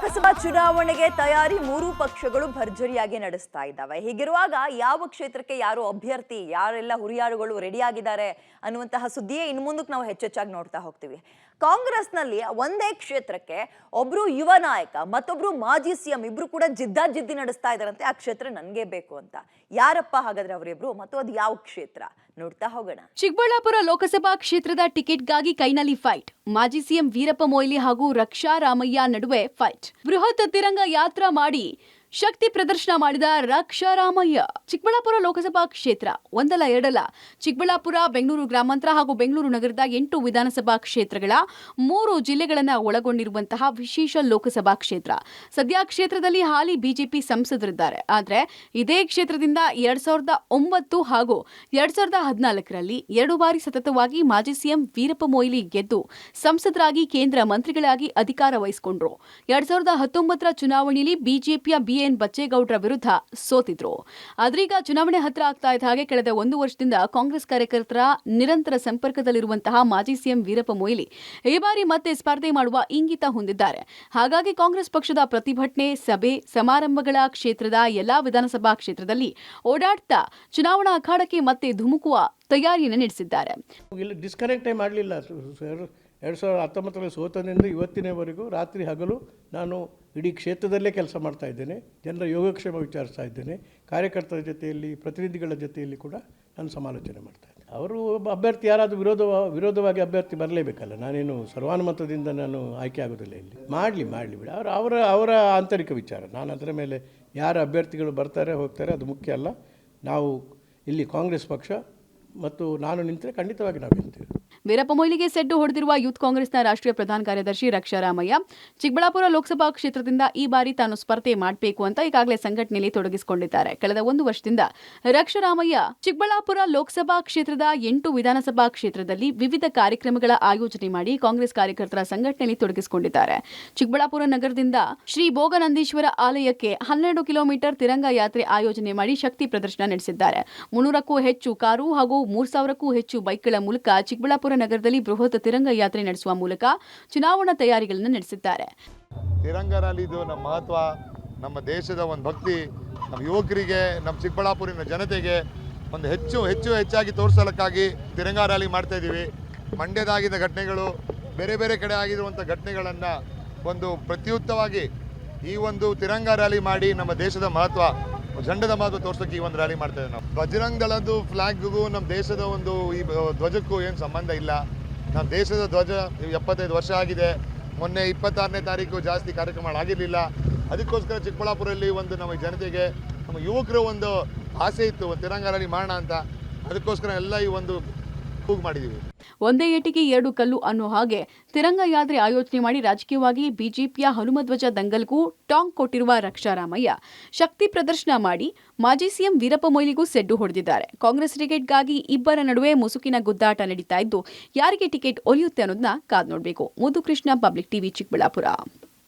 ಲೋಕಸಭಾ ಚುನಾವಣೆಗೆ ತಯಾರಿ ಮೂರು ಪಕ್ಷಗಳು ಭರ್ಜರಿಯಾಗಿ ನಡೆಸ್ತಾ ಇದ್ದಾವೆ. ಹೀಗಿರುವಾಗ ಯಾವ ಕ್ಷೇತ್ರಕ್ಕೆ ಯಾರು ಅಭ್ಯರ್ಥಿ, ಯಾರೆಲ್ಲ ಹುರಿಯಾಳುಗಳು ರೆಡಿ ಆಗಿದ್ದಾರೆ ಅನ್ನುವಂತಹ ಸುದ್ದಿಯೇ ಇನ್ನು ಮುಂದಕ್ಕೆ ನಾವು ಹೆಚ್ಚೆಚ್ಚಾಗಿ ನೋಡ್ತಾ ಹೋಗ್ತೀವಿ. ಕಾಂಗ್ರೆಸ್ನಲ್ಲಿ ಒಂದೇ ಕ್ಷೇತ್ರಕ್ಕೆ ಒಬ್ರು ಯುವ ನಾಯಕ ಮತ್ತೊಬ್ರು ಮಾಜಿ ಸಿಎಂ ಇಬ್ರು ಕೂಡ ಜಿದ್ದಾಜಿದ್ದಿ ನಡೆಸ್ತಾ ಇದ್ದಾರಂತೆ. ಆ ಕ್ಷೇತ್ರ ನನ್ಗೆ ಬೇಕು ಅಂತ. ಯಾರಪ್ಪ ಹಾಗಾದ್ರೆ ಅವರಿಬ್ರು ಮತ್ತು ಅದು ಯಾವ ಕ್ಷೇತ್ರ ನೋಡ್ತಾ ಹೋಗೋಣ. ಚಿಕ್ಕಬಳ್ಳಾಪುರ ಲೋಕಸಭಾ ಕ್ಷೇತ್ರದ ಟಿಕೆಟ್ಗಾಗಿ ಕೈನಲ್ಲಿ ಫೈಟ್. ಮಾಜಿ ಸಿಎಂ ವೀರಪ್ಪ ಮೊಯ್ಲಿ ಹಾಗೂ ರಕ್ಷಾ ರಾಮಯ್ಯ ನಡುವೆ ಫೈಟ್. ಬೃಹತ್ ತಿರಂಗ ಯಾತ್ರಾ ಮಾಡಿ ಶಕ್ತಿ ಪ್ರದರ್ಶನ ಮಾಡಿದ ರಕ್ಷಾ ರಾಮಯ್ಯ. ಚಿಕ್ಕಬಳ್ಳಾಪುರ ಲೋಕಸಭಾ ಕ್ಷೇತ್ರ ಒಂದಲ್ಲ ಎರಡಲ್ಲ, ಚಿಕ್ಕಬಳ್ಳಾಪುರ, ಬೆಂಗಳೂರು ಗ್ರಾಮಾಂತರ ಹಾಗೂ ಬೆಂಗಳೂರು ನಗರದ 8 ವಿಧಾನಸಭಾ ಕ್ಷೇತ್ರಗಳ 3 ಜಿಲ್ಲೆಗಳನ್ನು ಒಳಗೊಂಡಿರುವಂತಹ ವಿಶೇಷ ಲೋಕಸಭಾ ಕ್ಷೇತ್ರ. ಸದ್ಯ ಕ್ಷೇತ್ರದಲ್ಲಿ ಹಾಲಿ ಬಿಜೆಪಿ ಸಂಸದರಿದ್ದಾರೆ. ಆದರೆ ಇದೇ ಕ್ಷೇತ್ರದಿಂದ 2009 ಹಾಗೂ 2014ರಲ್ಲಿ 2 ಬಾರಿ ಸತತವಾಗಿ ಮಾಜಿ ಸಿಎಂ ವೀರಪ್ಪ ಮೊಯ್ಲಿ ಗೆದ್ದು ಸಂಸದರಾಗಿ ಕೇಂದ್ರ ಮಂತ್ರಿಗಳಾಗಿ ಅಧಿಕಾರ ವಹಿಸಿಕೊಂಡ್ರು. 2019ರ ಚುನಾವಣೆಯಲ್ಲಿ ಬಿಜೆಪಿಯ ಬಿಎನ್ ಬಚ್ಚೇಗೌಡರ ವಿರುದ್ಧ ಸೋತಿದ್ರು. ಆದ್ರೀಗ ಚುನಾವಣೆ ಹತ್ರ ಆಗ್ತಾ ಇದ್ದ ಹಾಗೆ ಕಳೆದ 1 ವರ್ಷದಿಂದ ಕಾಂಗ್ರೆಸ್ ಕಾರ್ಯಕರ್ತರ ನಿರಂತರ ಸಂಪರ್ಕದಲ್ಲಿರುವಂತಹ ಮಾಜಿ ಸಿಎಂ ವೀರಪ್ಪ ಮೊಯ್ಲಿ ಈ ಬಾರಿ ಮತ್ತೆ ಸ್ಪರ್ಧೆ ಮಾಡುವ ಇಂಗಿತ ಹೊಂದಿದ್ದಾರೆ. ಹಾಗಾಗಿ ಕಾಂಗ್ರೆಸ್ ಪಕ್ಷದ ಪ್ರತಿಭಟನೆ, ಸಭೆ, ಸಮಾರಂಭಗಳ ಕ್ಷೇತ್ರದ ಎಲ್ಲಾ ವಿಧಾನಸಭಾ ಕ್ಷೇತ್ರದಲ್ಲಿ ಓಡಾಡ್ತಾ ಚುನಾವಣಾ ಅಖಾಡಕ್ಕೆ ಮತ್ತೆ ಧುಮುಕುವ ತಯಾರಿಯನ್ನು ನಡೆಸಿದ್ದಾರೆ. ಡಿಸ್ಕನೆಕ್ಟೇ ಮಾಡಲಿಲ್ಲ ಸರ್. 2019ರಲ್ಲಿ ಸೋತದಿಂದ ಇವತ್ತಿನವರೆಗೂ ರಾತ್ರಿ ಹಗಲು ನಾನು ಇಡೀ ಕ್ಷೇತ್ರದಲ್ಲೇ ಕೆಲಸ ಮಾಡ್ತಾ ಇದ್ದೇನೆ. ಜನರ ಯೋಗಕ್ಷೇಮ ವಿಚಾರಿಸ್ತಾ ಇದ್ದೇನೆ. ಕಾರ್ಯಕರ್ತರ ಜೊತೆಯಲ್ಲಿ, ಪ್ರತಿನಿಧಿಗಳ ಜೊತೆಯಲ್ಲಿ ಕೂಡ ನಾನು ಸಮಾಲೋಚನೆ ಮಾಡ್ತಾ ಇದ್ದೇನೆ. ಅವರು ಒಬ್ಬ ಅಭ್ಯರ್ಥಿ ಯಾರಾದರೂ ವಿರೋಧವಾಗಿ ಅಭ್ಯರ್ಥಿ ಬರಲೇಬೇಕಲ್ಲ. ನಾನೇನು ಸರ್ವಾನುಮತದಿಂದ ನಾನು ಆಯ್ಕೆ ಆಗೋದಿಲ್ಲ. ಇಲ್ಲಿ ಮಾಡಲಿ ಬಿಡಿ, ಅವರ ಆಂತರಿಕ ವಿಚಾರ. ನಾನು ಅದರ ಮೇಲೆ ಯಾರ ಅಭ್ಯರ್ಥಿಗಳು ಬರ್ತಾರೆ ಹೋಗ್ತಾರೆ ಅದು ಮುಖ್ಯ ಅಲ್ಲ. ನಾವು ಇಲ್ಲಿ ಕಾಂಗ್ರೆಸ್ ಪಕ್ಷ ಮತ್ತು ನಾನು ನಿಂತರೆ ಖಂಡಿತವಾಗಿ ನಾವು ಗೆಲ್ತೇವೆ. ವೀರಪ್ಪ ಮೊಯ್ಲಿಗೆ ಸೆಡ್ಡು ಹೊಡೆದಿರುವ ಯೂತ್ ಕಾಂಗ್ರೆಸ್ನ ರಾಷ್ಟ್ರೀಯ ಪ್ರಧಾನ ಕಾರ್ಯದರ್ಶಿ ರಕ್ಷಾ ರಾಮಯ್ಯ ಚಿಕ್ಕಬಳ್ಳಾಪುರ ಲೋಕಸಭಾ ಕ್ಷೇತ್ರದಿಂದ ಈ ಬಾರಿ ತಾನು ಸ್ಪರ್ಧೆ ಮಾಡಬೇಕು ಅಂತ ಈಗಾಗಲೇ ಸಂಘಟನೆಯಲ್ಲಿ ತೊಡಗಿಸಿಕೊಂಡಿದ್ದಾರೆ. ಕಳೆದ 1 ವರ್ಷದಿಂದ ರಕ್ಷಾ ರಾಮಯ್ಯ ಚಿಕ್ಕಬಳ್ಳಾಪುರ ಲೋಕಸಭಾ ಕ್ಷೇತ್ರದ 8 ವಿಧಾನಸಭಾ ಕ್ಷೇತ್ರದಲ್ಲಿ ವಿವಿಧ ಕಾರ್ಯಕ್ರಮಗಳ ಆಯೋಜನೆ ಮಾಡಿ ಕಾಂಗ್ರೆಸ್ ಕಾರ್ಯಕರ್ತರ ಸಂಘಟನೆಯಲ್ಲಿ ತೊಡಗಿಸಿಕೊಂಡಿದ್ದಾರೆ. ಚಿಕ್ಕಬಳ್ಳಾಪುರ ನಗರದಿಂದ ಶ್ರೀ ಭೋಗನಂದೀಶ್ವರ ಆಲಯಕ್ಕೆ 12 ಕಿಲೋಮೀಟರ್ ತಿರಂಗ ಯಾತ್ರೆ ಆಯೋಜನೆ ಮಾಡಿ ಶಕ್ತಿ ಪ್ರದರ್ಶನ ನಡೆಸಿದ್ದಾರೆ. 300ಕ್ಕೂ ಹೆಚ್ಚು ಕಾರು ಹಾಗೂ 3000ಕ್ಕೂ ಹೆಚ್ಚು ಬೈಕ್ಗಳ ಮೂಲಕ ಚಿಕ್ಕಬಳ್ಳಾಪುರ ನಗರದಲ್ಲಿ ಬೃಹತ್ ತಿರಂಗ ಯಾತ್ರೆ ನಡೆಸುವ ಮೂಲಕ ಚುನಾವಣಾ ತಯಾರಿಗಳನ್ನು ನಡೆಸಿದ್ದಾರೆ. ತಿರಂಗ ರ್ಯಾಲಿದು ನಮ್ಮ ಮಹತ್ವ, ನಮ್ಮ ದೇಶದ ಒಂದು ಭಕ್ತಿ, ನಮ್ಮ ಯುವಕರಿಗೆ, ನಮ್ಮ ಚಿಕ್ಕಬಳ್ಳಾಪುರಿನ ಜನತೆಗೆ ಒಂದು ಹೆಚ್ಚಾಗಿ ತೋರಿಸಲಿಕ್ಕಾಗಿ ತಿರಂಗ ರ್ಯಾಲಿ ಮಾಡ್ತಾ ಇದ್ದೀವಿ. ಮಂಡ್ಯದಾಗಿದ್ದ ಘಟನೆಗಳು, ಬೇರೆ ಬೇರೆ ಕಡೆ ಆಗಿರುವಂಥ ಘಟನೆಗಳನ್ನು ಒಂದು ಪ್ರತಿಯುಕ್ತವಾಗಿ ಈ ಒಂದು ತಿರಂಗ ರ್ಯಾಲಿ ಮಾಡಿ ನಮ್ಮ ದೇಶದ ಮಹತ್ವ, ಜಂಡದ ಮಹತ್ವ ತೋರ್ಸೋಕೆ ಈ ಒಂದು ರ್ಯಾಲಿ ಮಾಡ್ತಾ ಇದ್ದೀವಿ ನಾವು. ಬಜರಂಗ್ ದಳದ್ದು ಫ್ಲಾಗ್ಗೂ ನಮ್ಮ ದೇಶದ ಒಂದು ಈ ಧ್ವಜಕ್ಕೂ ಏನು ಸಂಬಂಧ ಇಲ್ಲ. ನಮ್ಮ ದೇಶದ ಧ್ವಜ 75 ವರ್ಷ ಆಗಿದೆ. ಮೊನ್ನೆ 26ನೇ ತಾರೀಕು ಜಾಸ್ತಿ ಕಾರ್ಯಕ್ರಮಗಳಾಗಿರಲಿಲ್ಲ. ಅದಕ್ಕೋಸ್ಕರ ಚಿಕ್ಕಬಳ್ಳಾಪುರಲ್ಲಿ ಒಂದು ನಮ್ಮ ಜನತೆಗೆ, ನಮ್ಮ ಯುವಕರು ಒಂದು ಆಸೆ ಇತ್ತು, ಒಂದು ತಿರಂಗ ರ್ಯಾಲಿ ಮಾಡೋಣ ಅಂತ. ಅದಕ್ಕೋಸ್ಕರ ಎಲ್ಲ ಈ ಒಂದು ಕೂಗು ಮಾಡಿದ್ದೀವಿ. ಒಂದೇ ಏಟಿಗೆ 2 ಕಲ್ಲು ಅನ್ನೋ ಹಾಗೆ ತಿರಂಗ ಯಾತ್ರೆ ಆಯೋಜನೆ ಮಾಡಿ ರಾಜಕೀಯವಾಗಿ ಬಿಜೆಪಿಯ ಹನುಮಧ್ವಜ ದಂಗಲ್ಗೂ ಟಾಂಗ್ ಕೊಟ್ಟಿರುವ ರಕ್ಷಾ ರಾಮಯ್ಯ ಶಕ್ತಿ ಪ್ರದರ್ಶನ ಮಾಡಿ ಮಾಜಿ ಸಿಎಂ ವೀರಪ್ಪ ಮೊಯ್ಲಿಗೂ ಸೆಡ್ಡು ಹೊಡೆದಿದ್ದಾರೆ. ಕಾಂಗ್ರೆಸ್ ಟಿಕೆಟ್ಗಾಗಿ ಇಬ್ಬರ ನಡುವೆ ಮುಸುಕಿನ ಗುದ್ದಾಟ ನಡೀತಾ ಇದ್ದು, ಯಾರಿಗೆ ಟಿಕೆಟ್ ಒಲಿಯುತ್ತೆ ಅನ್ನೋದನ್ನ ಕಾದ್ ನೋಡಬೇಕು. ಮುದ್ದು ಕೃಷ್ಣ, ಪಬ್ಲಿಕ್ ಟಿವಿ, ಚಿಕ್ಕಬಳ್ಳಾಪುರ.